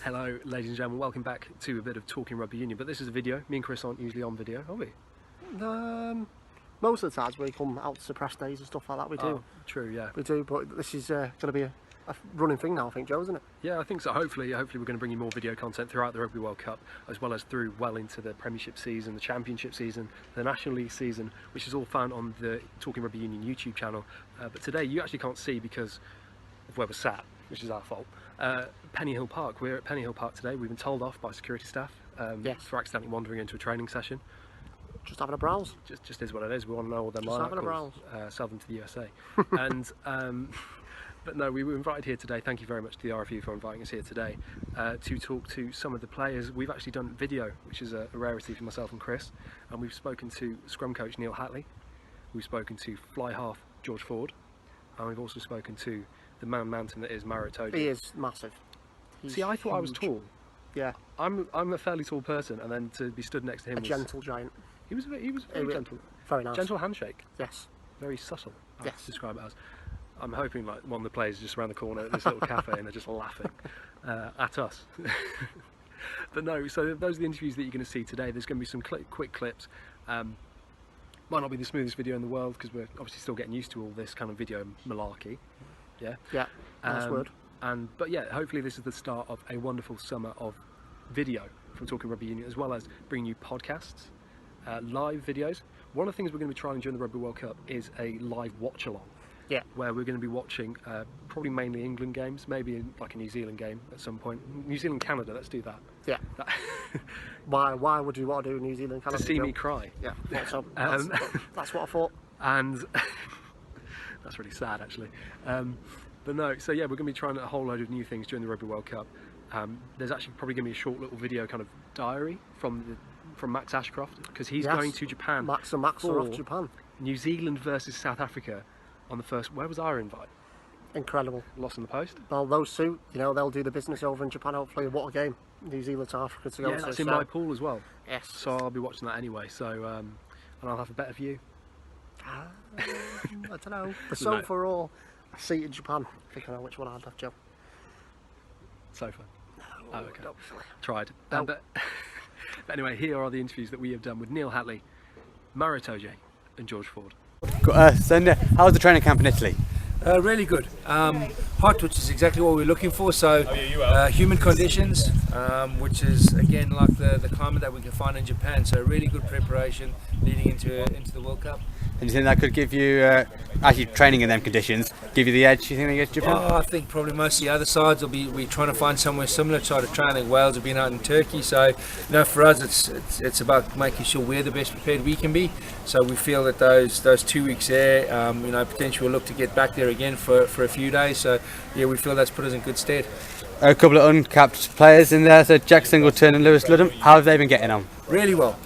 Hello ladies and gentlemen, welcome back to a bit of Talking Rugby Union, but this is a video. Me and Chris aren't usually on video, are we? Most of the times we come out to press days and stuff like that, we do. Oh, true, yeah. We do, but this is going to be a running thing now, I think, Joe, isn't it? Yeah, I think so. Hopefully we're going to bring you more video content throughout the Rugby World Cup, as well as through well into the Premiership season, the Championship season, the National League season, which is all found on the Talking Rugby Union YouTube channel. But today you actually can't see because of where we're sat, which is our fault. Pennyhill Park. We're at Pennyhill Park today. We've been told off by security staff Yes. for accidentally wandering into a training session. Just having a browse. Just is what it is. We want to know all their Just having a browse. sell them to the USA. And but no, we were invited here today. Thank you very much to the RFU for inviting us here today to talk to some of the players. We've actually done video, which is a rarity for myself and Chris, and we've spoken to scrum coach Neal Hatley. We've spoken to fly half George Ford, and we've also spoken to the mountain that is Maro. He is massive. See, I thought I was tall. Yeah. I'm a fairly tall person, and then to be stood next to him, A gentle giant. He was very gentle. Very nice. Gentle handshake. Yes. Very subtle. I'd Yes. describe it as. I'm hoping like one of the players is just around the corner at this little cafe and they're just laughing at us. But no, so those are the interviews that you're going to see today. There's going to be some quick clips. Might not be the smoothest video in the world because we're obviously still getting used to all this kind of video malarkey. Yeah. Yeah. Nice word. But yeah, hopefully this is the start of a wonderful summer of video from Talking Rugby Union, as well as bringing you podcasts, live videos. One of the things we're going to be trying during the Rugby World Cup is a live watch along. Yeah. Where we're going to be watching probably mainly England games, maybe like a New Zealand game at some point. New Zealand, Canada, let's do that. Yeah. Why would you want to do New Zealand, Canada? To see me cry. Yeah. So that's what I thought. And that's really sad, actually. But no, so yeah, we're going to be trying a whole load of new things during the Rugby World Cup. There's actually probably going to be a short little video kind of diary from Max Ashcroft, because he's going to Japan. Max are off Japan. New Zealand versus South Africa on the first. Where was our invite? Incredible. Lost in the post. Well, those two, they'll do the business over in Japan. Hopefully, what a game! New Zealand, South Africa to go. Yeah, that's in my pool as well. Yes. So I'll be watching that anyway. So and I'll have a better view. I don't know. The sofa or a seat in Japan. I think I know which one I'd have, Joe. Sofa. No, okay. don't. Tried. No. But anyway, here are the interviews that we have done with Neal Hatley, Maro Itoje, and George Ford. So, how was the training camp in Italy? Really good. Hot, which is exactly what we're looking for. So, humid conditions, which is again like the climate that we can find in Japan. So, really good preparation leading into the World Cup. And do you think that could give you, actually training in them conditions, give you the edge, you think, against Japan? Oh, I think probably most of the other sides will be trying to find somewhere similar. Try to train. I think Wales have been out in Turkey, so for us it's about making sure we're the best prepared we can be. So we feel that those 2 weeks there, potentially we'll look to get back there again for a few days. So yeah, we feel that's put us in good stead. A couple of uncapped players in there, so Jack Singleton and Lewis Ludham. How have they been getting on? Really well.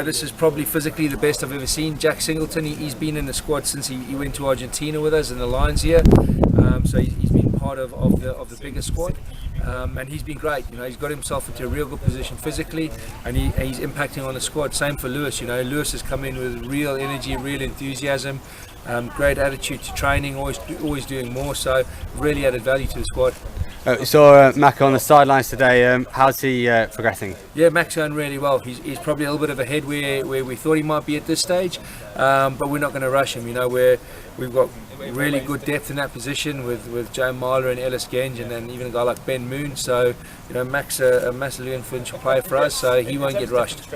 This is probably physically the best I've ever seen. Jack Singleton, he's been in the squad since he went to Argentina with us in the Lions here. So he's been part of the bigger squad. And he's been great. He's got himself into a real good position physically, and he's impacting on the squad. Same for Lewis. Lewis has come in with real energy, real enthusiasm, great attitude to training, always doing more. So really added value to the squad. We saw Mac on the sidelines today. How's he progressing? Yeah, Mac's going really well. He's probably a little bit of ahead where we thought he might be at this stage, but we're not going to rush him. We've got really good depth in that position with Joe Marler and Ellis Genge, and then even a guy like Ben Moon. So Mac's a massively influential player for us, so he won't get rushed.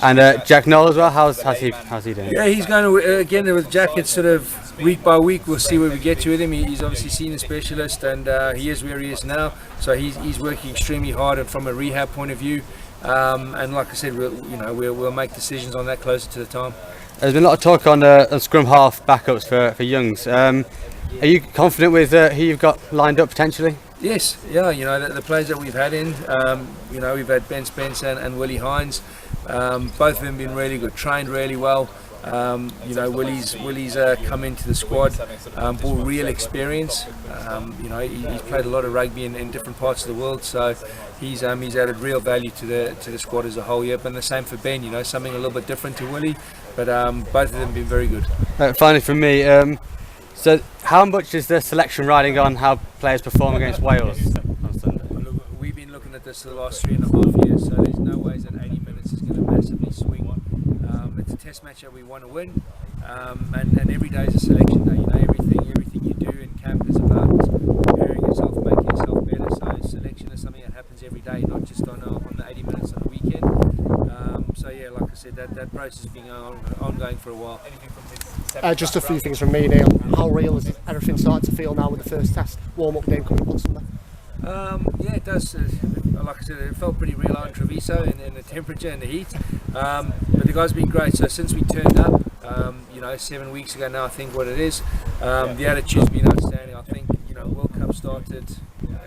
And Jack Knoll as well. How's he doing? Yeah, he's going to again with Jack. It's sort of week by week. We'll see where we get to with him. He's obviously seen a specialist, and he is where he is now. So he's working extremely hard and from a rehab point of view. And like I said, we'll make decisions on that closer to the time. There's been a lot of talk on scrum half backups for Youngs. Are you confident with who you've got lined up potentially? Yes, yeah. The players that we've had in, we've had Ben Spence and Willie Hines. Both of them been really good, trained really well. Willie's come into the squad, brought real experience. He's played a lot of rugby in different parts of the world, so he's added real value to the squad as a whole. Yep, and the same for Ben. Something a little bit different to Willie, but both of them have been very good. Finally, from me, so how much is the selection riding on how players perform against Wales on Sunday? We've been looking course of the last 3.5 years. So there's no ways that 80 minutes is going to massively swing. It's a test match that we want to win, and every day is a selection day. You know, everything you do in camp is about preparing yourself, making yourself better. So selection is something that happens every day, not just on the 80 minutes on the weekend. So yeah, like I said, that process has been ongoing for a while. Just a few things from me, Neil. How real is it, everything starting to feel now with the first test warm-up game coming up on Sunday? Yeah, it does. Like I said, it felt pretty real out in Treviso in the temperature and the heat. But the guys have been great. So since we turned up, 7 weeks ago now, I think what it is, the attitude's been outstanding. I think World Cup started.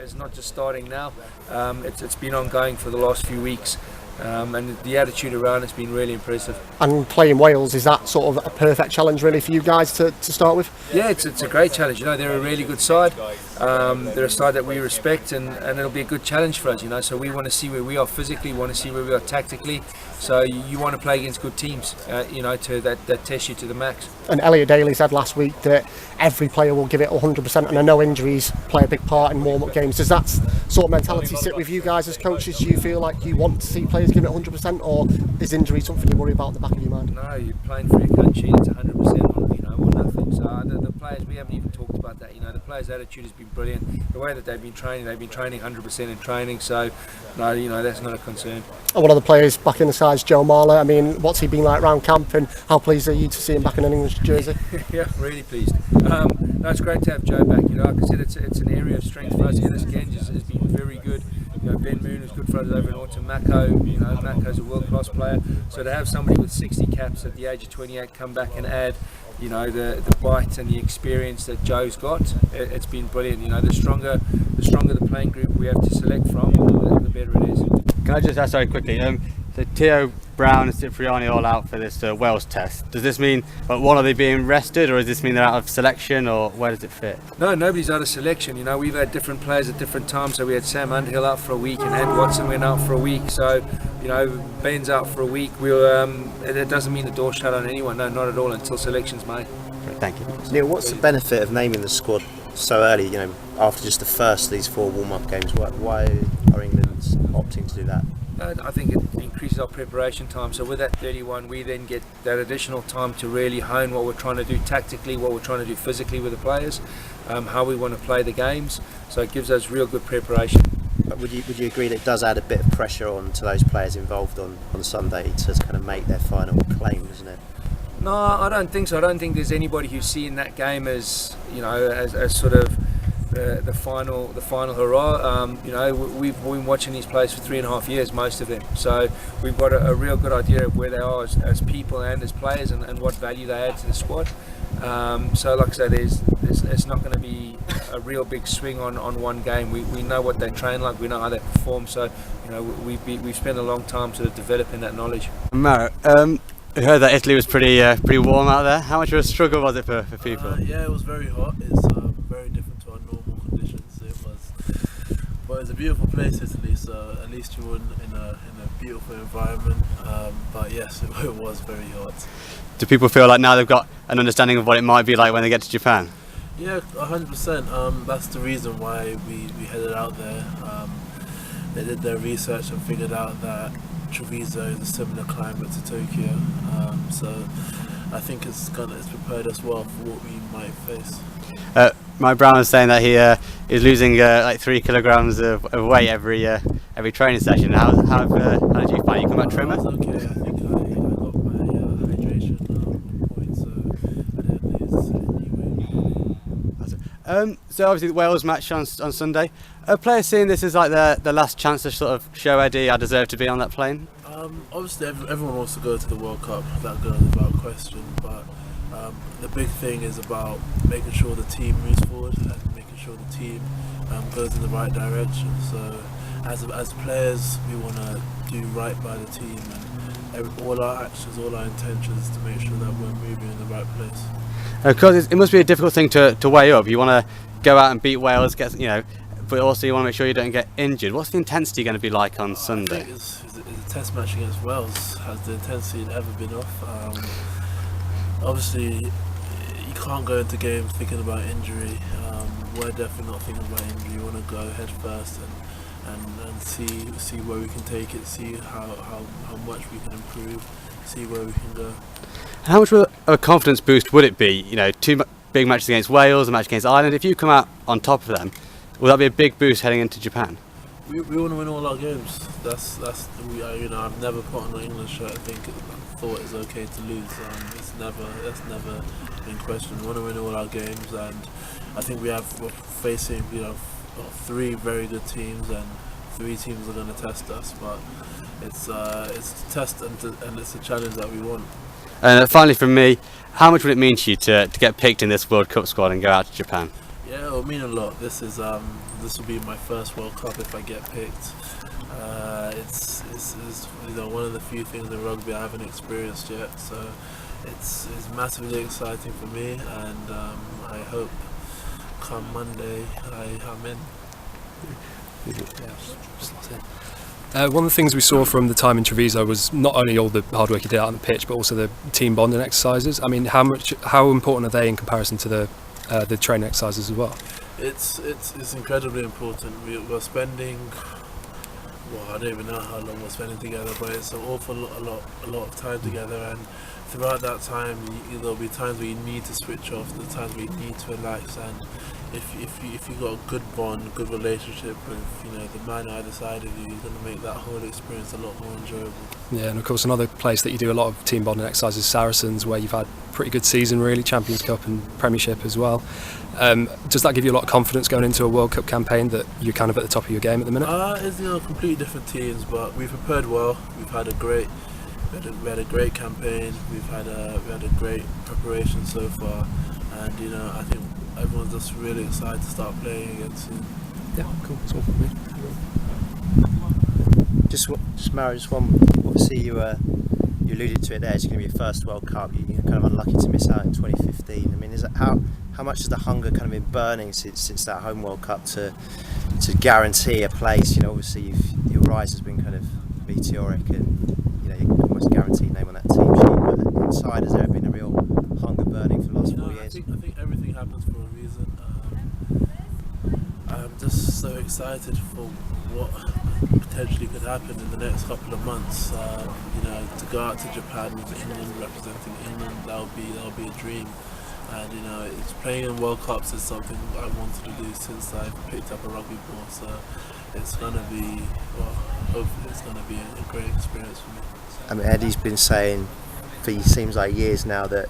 It's not just starting now. It's been ongoing for the last few weeks. And the attitude around it's been really impressive. And playing Wales, is that sort of a perfect challenge really for you guys to start with? Yeah, it's a great challenge. They're a really good side. They're a side that we respect, and it'll be a good challenge for us. So we want to see where we are physically, want to see where we are tactically. So you want to play against good teams, that test you to the max. And Elliot Daly said last week that every player will give it 100%, and I know injuries play a big part in warm-up games. Does that sort of mentality sit with you guys as coaches? Do you feel like you want to see players give it 100%, or is injury something you worry about in the back of your mind? No, you're playing for your country. It's 100% on nothing. So the players, we haven't even talked about that. The players' attitude has been brilliant. The way that they've been training 100% in training. So no, that's not a concern. And one of the players back in the side's Joe Marler. I mean, what's he been like around camp, and how pleased are you to see him back in an English jersey? Yeah, really pleased. It's great to have Joe back. Like I said, it's an area of strength for us. This Genge has been very good. Ben Moon was good for us over in Autumn. Mako's a world-class player. So to have somebody with 60 caps at the age of 28 come back and add, the bite and the experience that Joe's got, it's been brilliant. The stronger the playing group we have to select from, the better it is. Can I just ask very quickly? So Theo, Brown and Cipriani all out for this Wales test. Does this mean, one, are they being rested, or does this mean they're out of selection, or where does it fit? No, nobody's out of selection. We've had different players at different times. So we had Sam Underhill out for a week, and Ed Watson went out for a week. So Ben's out for a week. It doesn't mean the door's shut on anyone. No, not at all, until selection's made. Thank you. Neil, what's the benefit of naming the squad so early? After just the first of these 4 warm-up games, why are England opting to do that? I think it increases our preparation time. So with that 31, we then get that additional time to really hone what we're trying to do tactically, what we're trying to do physically with the players, how we want to play the games. So it gives us real good preparation. But would you agree that it does add a bit of pressure on to those players involved on Sunday to kind of make their final claim, doesn't it? No, I don't think so. I don't think there's anybody who's seeing that game as as sort of the final hurrah. We've been watching these players for 3.5 years, most of them. So we've got a real good idea of where they are as people and as players, and what value they add to the squad. So like I say, it's not going to be a real big swing on one game. We know what they train like, we know how they perform. So we've spent a long time sort of developing that knowledge. Maro, I heard that Italy was pretty warm out there. How much of a struggle was it for people? Yeah, it was very hot. It's very different to our normal conditions. But it's a beautiful place, Italy. So at least you were in a beautiful environment. But yes, it was very hot. Do people feel like now they've got an understanding of what it might be like when they get to Japan? Yeah, 100%. That's the reason why we headed out there. They did their research and figured out that Treviso is a similar climate to Tokyo, so I think it's prepared us well for what we might face. Mike Brown was saying that he is losing like 3 kilograms of weight every training session. How did you find it? You come back trimmer? I was okay. I think I got my hydration on point, so I didn't lose any weight. So obviously the Wales match on Sunday. Are players seeing this as like their last chance to sort of show Eddie I deserve to be on that plane? Obviously everyone wants to go to the World Cup, that goes without question, but the big thing is about making sure the team moves forward and making sure the team goes in the right direction. So as players, we want to do right by the team, and all our actions, all our intentions to make sure that we're moving in the right place. Because it must be a difficult thing to weigh up. You want to go out and beat Wales, but also you want to make sure you don't get injured. What's the intensity going to be like on Sunday? I think it's a test match against Wales. Has the intensity ever been off? Obviously, you can't go into games thinking about injury. We're definitely not thinking about injury. You want to go head first and see where we can take it, see how much we can improve, see where we can go. How much of a confidence boost would it be? You know, two big matches against Wales, a match against Ireland. If you come out on top of them, will that be a big boost heading into Japan? We want to win all our games. That's I've never put on an England shirt. I thought it's okay to lose. That's never in question. We want to win all our games, and I think we're facing 3 very good teams, and 3 teams are going to test us. But it's a test and it's a challenge that we want. And finally, from me, how much would it mean to you to get picked in this World Cup squad and go out to Japan? Yeah, it'll mean a lot. This will be my first World Cup if I get picked. It's one of the few things in rugby I haven't experienced yet, so it's massively exciting for me, and I hope come Monday I'm in. One of the things we saw from the time in Treviso was not only all the hard work you did out on the pitch, but also the team bonding exercises. I mean, how important are they in comparison to the training exercises as well? It's incredibly important. We're spending, I don't even know how long we're spending together, but it's an awful lot of time together, and throughout that time there'll be times where you need to switch off, the times where you need to relax, and if you've got a good bond, good relationship with the man either side of you, you're going to make that whole experience a lot more enjoyable. Yeah, and of course another place that you do a lot of team bonding exercises is Saracens, where you've had a pretty good season really, Champions Cup and Premiership as well. Does that give you a lot of confidence going into a World Cup campaign that you're kind of at the top of your game at the minute? It's completely different teams, but we've prepared well. We've had a great campaign. We've had a great preparation so far, and I think everyone's just really excited to start playing again soon. Yeah, cool. That's all from me. Just Maro, obviously you alluded to it there. It's going to be your first World Cup. You're kind of unlucky to miss out in 2015. I mean, how much has the hunger kind of been burning since that home World Cup to guarantee a place? Obviously your rise has been kind of meteoric, and you almost guaranteed name on that team sheet. But inside, has there been a real hunger burning for the last 4 years? I think everything happens for a reason. I'm just so excited for what potentially could happen in the next couple of months. To go out to Japan with England, representing England, that'll be a dream. And it's playing in World Cups is something I wanted to do since I picked up a rugby ball. So it's gonna be, hopefully it's gonna be a great experience for me. I mean, Eddie's been saying for seems like years now that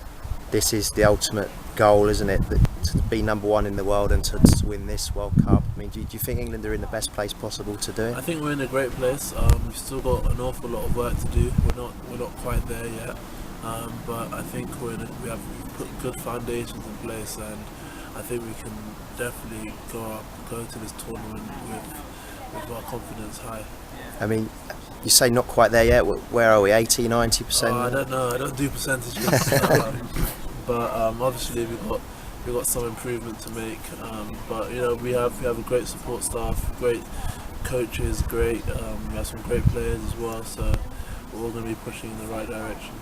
this is the ultimate goal, isn't it? That to be number 1 in the world and to win this World Cup. I mean, do you think England are in the best place possible to do it? I think we're in a great place. We've still got an awful lot of work to do. We're not quite there yet. But I think we've put good foundations in place, and I think we can definitely go to this tournament with our confidence high. I mean, you say not quite there yet. Where are we? 80, 90%? I don't know. I don't do percentages. But obviously we've got some improvement to make. But we have a great support staff, great coaches, we have some great players as well. So we're all going to be pushing in the right direction.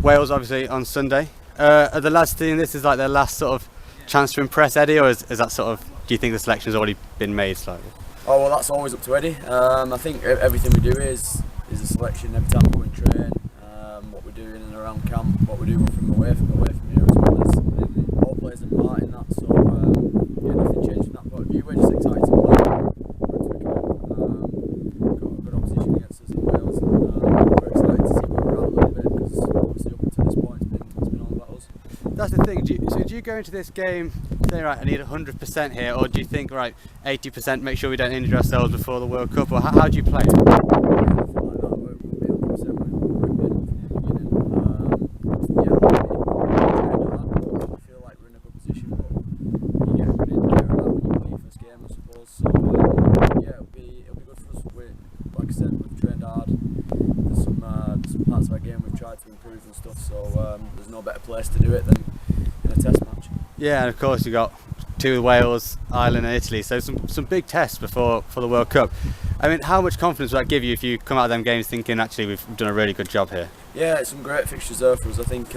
Wales obviously on Sunday. Are the lads seeing this as like their last sort of chance to impress Eddie, or is that sort of, do you think the selection's already been made slightly? Oh well, that's always up to Eddie. I think everything we do is a selection every time we go and train. What we do in and around camp, what we do from away from here, as well as all plays a part in that. So nothing changed from that point of view. We're just excited to play. Got a good opposition against us in Wales, and we're excited to see where we're at a little bit, because obviously up until this point it's been all about us. That's the thing. Do you go into this game saying, right, I need 100% here, or do you think, right, 80%, make sure we don't injure ourselves before the World Cup, or how do you play it? And stuff, so there's no better place to do it than in a test match. Yeah, and of course you've got 2 with Wales, Ireland and Italy, so some big tests for the World Cup. I mean, how much confidence would that give you if you come out of them games thinking, actually, we've done a really good job here? Yeah, it's some great fixtures there for us. I think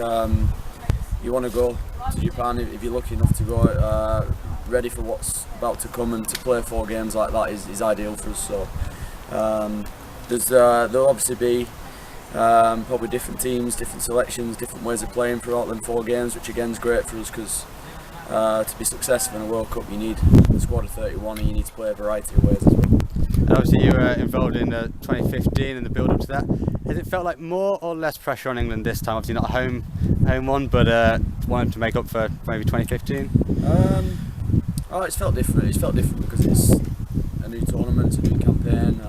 you want to go to Japan, if you're lucky enough to go ready for what's about to come, and to play 4 games like that is ideal for us. So there'll obviously be probably different teams, different selections, different ways of playing throughout them 4 games, which again is great for us, because to be successful in a World Cup you need a squad of 31, and you need to play a variety of ways as well. And obviously you were involved in 2015 and the build up to that. Has it felt like more or less pressure on England this time? Obviously not a home one, but wanting to make up for maybe 2015? It's felt different. It's felt different because it's a new tournament, it's a new campaign.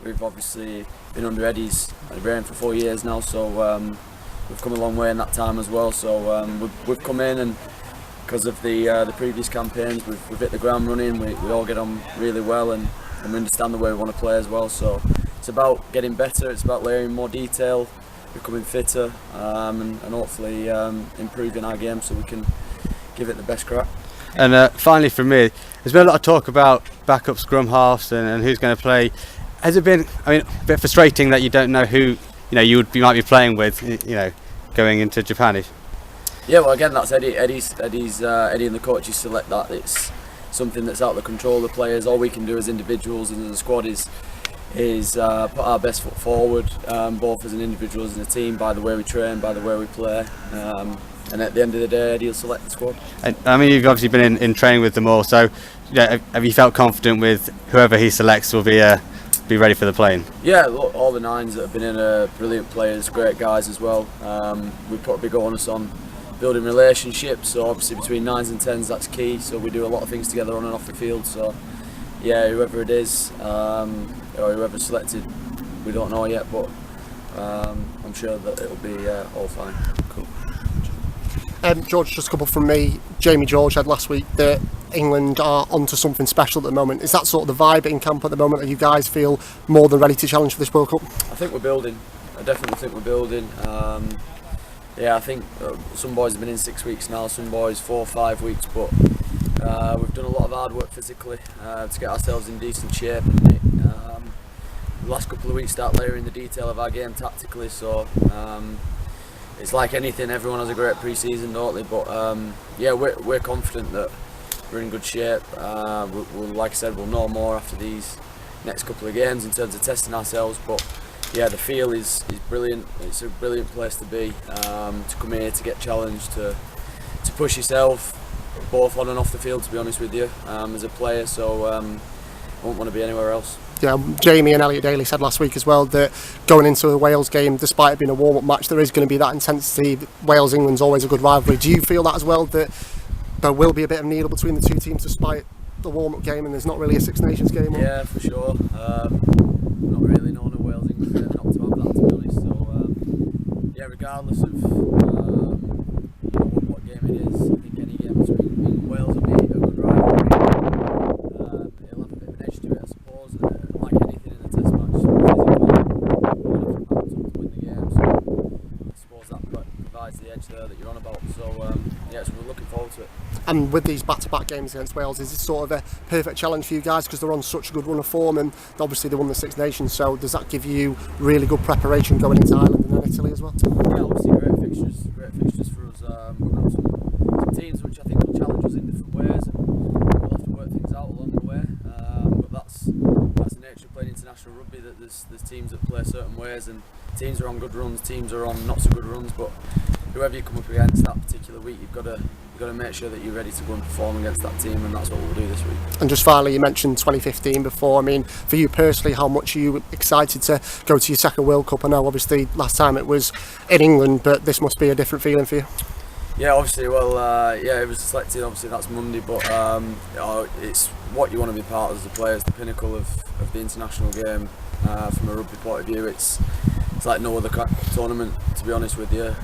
We've obviously been under Eddie's reign for 4 years now, so we've come a long way in that time as well. So we've come in, and because of the previous campaigns, we've hit the ground running. We all get on really well, and we understand the way we want to play as well. So it's about getting better. It's about layering more detail, becoming fitter, and hopefully improving our game so we can give it the best crack. And finally, from me, there's been a lot of talk about backup scrum halves and who's going to play. Has it been, a bit frustrating that you don't know who you might be playing with, going into Japan? Yeah, well, again, that's Eddie and the coaches select that. It's something that's out of the control of the players. All we can do as individuals and as a squad is put our best foot forward, both as an individual, as a team, by the way we train, by the way we play. And at the end of the day, Eddie will select the squad. You've obviously been in training with them all, so have you felt confident with whoever he selects will be ready for the playing? Yeah, look, all the 9s that have been in are brilliant players, great guys as well. We put a big onus on building relationships, so obviously between 9s and 10s that's key, so we do a lot of things together on and off the field. So yeah, whoever it is, or whoever's selected, we don't know yet, but I'm sure that it'll be all fine. Cool. George, just a couple from me. Jamie George had last week that England are onto something special at the moment. Is that sort of the vibe in camp at the moment? Do you guys feel more than ready to challenge for this World Cup? I think we're building. I definitely think we're building. I think some boys have been in 6 weeks now, some boys 4 or 5 weeks, but we've done a lot of hard work physically to get ourselves in decent shape. The last couple of weeks start layering the detail of our game tactically, so it's like anything, everyone has a great pre-season, don't they? But we're confident that we're in good shape. We'll, like I said, we'll know more after these next couple of games in terms of testing ourselves. But yeah, the feel is brilliant. It's a brilliant place to be, to come here, to get challenged, to push yourself, both on and off the field, to be honest with you, as a player. So I won't want to be anywhere else. Yeah, Jamie and Elliot Daly said last week as well that going into a Wales game, despite it being a warm-up match, there is going to be that intensity. Wales-England's always a good rivalry. Do you feel that as well, that there will be a bit of needle between the two teams despite the warm-up game and there's not really a Six Nations game on? Yeah, for sure. Not really known a Wales-England game not to have that, to be honest. So regardless of what game it is, I think any game between Wales and me a good rivalry. It'll have a bit of an edge to it, I suppose. Like anything in a test match, physically, you're going to have to win the game. So I suppose that provides the edge there that you're on about. So so we're looking forward to it. And with these back-to-back games against Wales, is this sort of a perfect challenge for you guys because they're on such a good run of form, and obviously they won the Six Nations, so does that give you really good preparation going into Ireland and then Italy as well? Yeah, obviously great fixtures for us. We've got some teams which I think will challenge us in different ways, and we'll have to work things out along the way. But that's the nature of playing international rugby, that there's teams that play certain ways, and teams are on good runs, teams are on not so good runs, but whoever you come up against that particular week, you've got to make sure that you're ready to go and perform against that team, and that's what we'll do this week. And just finally, you mentioned 2015 before. For you personally, how much are you excited to go to your second World Cup? I know obviously last time it was in England, but this must be a different feeling for you. Yeah, obviously, it was selected, obviously that's Monday, but it's what you want to be part of as a player. It's the pinnacle of the international game from a rugby point of view. It's like no other tournament, to be honest with you.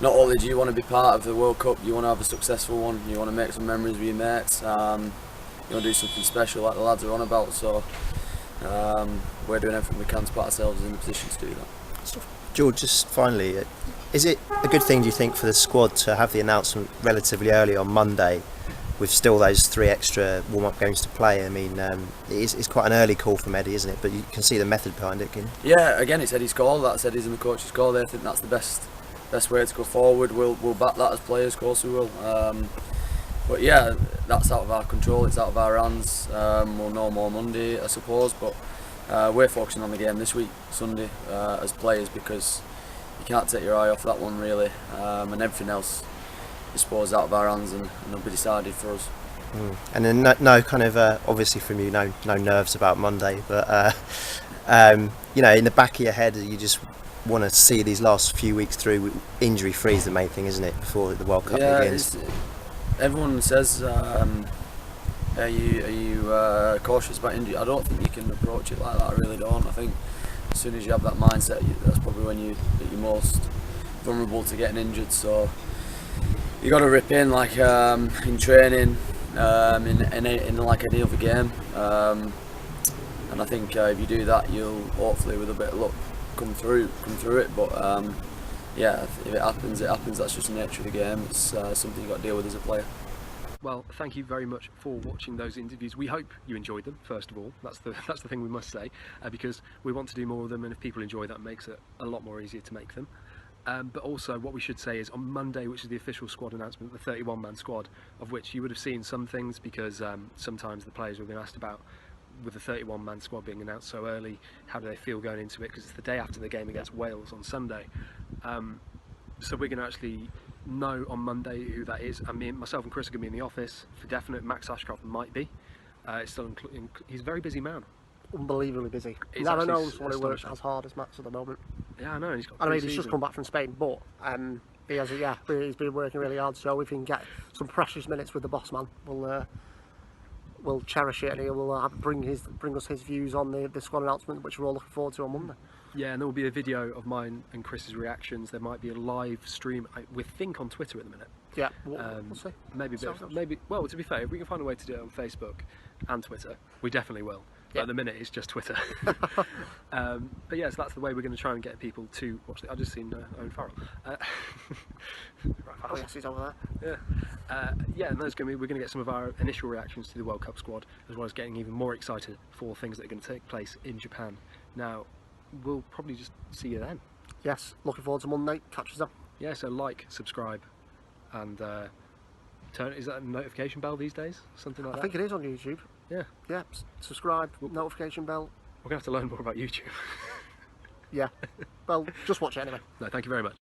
Not only do you want to be part of the World Cup, you want to have a successful one, you want to make some memories with your mates, you want to do something special like the lads are on about, so we're doing everything we can to put ourselves in the position to do that. George, just finally, is it a good thing, do you think, for the squad to have the announcement relatively early on Monday with still those 3 extra warm-up games to play? It's quite an early call from Eddie, isn't it? But you can see the method behind it, can you? Yeah, again, it's Eddie's call. That's Eddie's and the coach's call. They think that's the best best way to go forward. We'll back that as players, of course we will. But yeah, that's out of our control. It's out of our hands. We'll know more Monday, I suppose. But we're focusing on the game this week, Sunday, as players, because you can't take your eye off that one really, and everything else is suppose out of our hands, and it'll be decided for us. And then no kind of obviously from you, no nerves about Monday, but you know, in the back of your head, you just want to see these last few weeks through injury free is the main thing, isn't it, before the World Cup begins? Everyone says, are you cautious about injury? I don't think you can approach it like that. I really don't. I think as soon as you have that mindset, that's probably when you're most vulnerable to getting injured. So you got to rip in, like in training, in like any other game, and I think if you do that, you'll hopefully, with a bit of luck, come through it. But yeah, if it happens, it happens. That's just the nature of the game. It's something you've got to deal with as a player. Well, thank you very much for watching those interviews. We hope you enjoyed them, first of all. That's the thing we must say, because we want to do more of them, and if people enjoy that, it makes it a lot more easier to make them. But also, what we should say is on Monday, which is the official squad announcement, the 31-man squad, of which you would have seen some things, because sometimes the players were being asked about, with the 31-man squad being announced so early, how do they feel going into it, because it's the day after the game against Wales on Sunday. So we're going to actually know on Monday who that is, and myself and Chris are going to be in the office for definite. Max Ashcroft might be. It's still he's a very busy man. Unbelievably busy. He's Never actually known someone who works as hard as Max at the moment. Yeah, I know. He's got I mean, he's just come back from Spain, but he's been working really hard. So if he can get some precious minutes with the boss man, we'll cherish it, and he will bring us his views on the squad announcement, which we're all looking forward to on Monday. Yeah, and there will be a video of mine and Chris's reactions. There might be a live stream, we think, on Twitter at the minute. Yeah, we'll see. Maybe. Well, to be fair, if we can find a way to do it on Facebook and Twitter, we definitely will. But at the minute, it's just Twitter. But yeah, so that's the way we're going to try and get people to watch it. I've just seen Owen Farrell. Oh yes, he's over there. Yeah, and we're going to get some of our initial reactions to the World Cup squad, as well as getting even more excited for things that are going to take place in Japan. Now, we'll probably just see you then. Yes, looking forward to Monday. Catch us up. Yeah, so like, subscribe, and is that a notification bell these days? Something like that? I think it is on YouTube. Yeah. Yeah, subscribe, notification bell. We're going to have to learn more about YouTube. Yeah. Well, just watch it anyway. No, thank you very much.